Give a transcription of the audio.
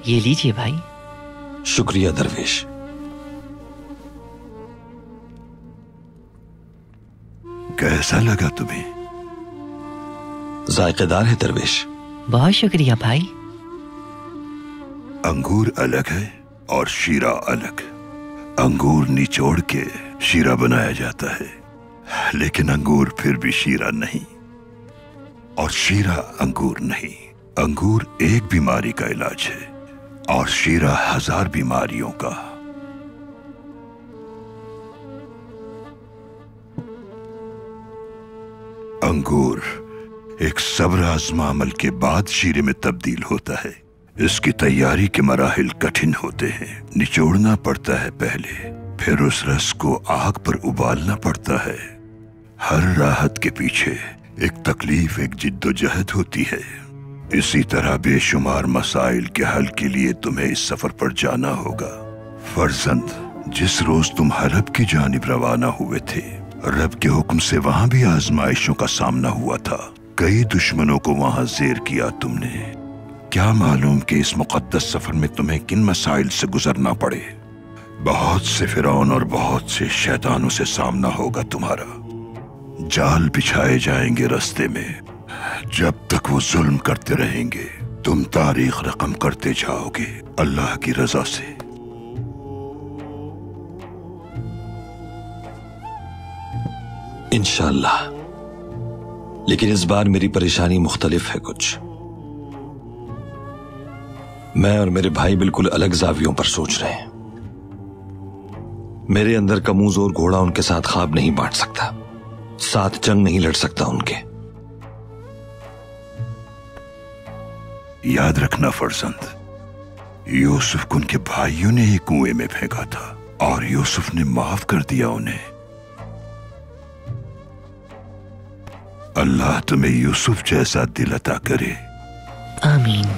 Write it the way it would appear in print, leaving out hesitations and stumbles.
ये लीजिए भाई। शुक्रिया दरवेश। कैसा लगा तुम्हें? जायकेदार है दरवेश। बहुत शुक्रिया भाई। अंगूर अलग है और शीरा अलग। अंगूर निचोड़ के शीरा बनाया जाता है, लेकिन अंगूर फिर भी शीरा नहीं, और शीरा अंगूर नहीं। अंगूर एक बीमारी का इलाज है और शीरा 1000 बीमारियों का। अंगूर एक सब्र आज़मा अमल के बाद शीरे में तब्दील होता है। इसकी तैयारी के मराहिल कठिन होते हैं। निचोड़ना पड़ता है पहले, फिर उस रस को आग पर उबालना पड़ता है। हर राहत के पीछे एक तकलीफ, एक जिद्दोजहद होती है। इसी तरह बेशुमार मसाइल के हल के लिए तुम्हें इस सफर पर जाना होगा। फर्जंद, जिस रोज तुम हलब की जानिब रवाना हुए थे, रब के हुक्म से वहां भी आजमाइशों का सामना हुआ था। कई दुश्मनों को वहां ज़ेर किया तुमने। क्या मालूम कि इस मुक़द्दस सफर में तुम्हें किन मसाइल से गुजरना पड़े। बहुत से फिरौन और बहुत से शैतानों से सामना होगा तुम्हारा। जाल बिछाए जाएंगे रास्ते में। जब तक वो जुल्म करते रहेंगे, तुम तारीख रकम करते जाओगे अल्लाह की रजा से। इंशाअल्लाह। लेकिन इस बार मेरी परेशानी मुख्तलिफ है कुछ। मैं और मेरे भाई बिल्कुल अलग जावियों पर सोच रहे हैं। मेरे अंदर का मुंहजोर घोड़ा उनके साथ ख्वाब नहीं बांट सकता, साथ जंग नहीं लड़ सकता उनके। याद रखना फर्जंद, यूसुफ को उनके भाइयों ने ही कुएं में फेंका था और यूसुफ ने माफ कर दिया उन्हें। अल्लाह तुम्हें यूसुफ जैसा दिल अता करे। आमीन।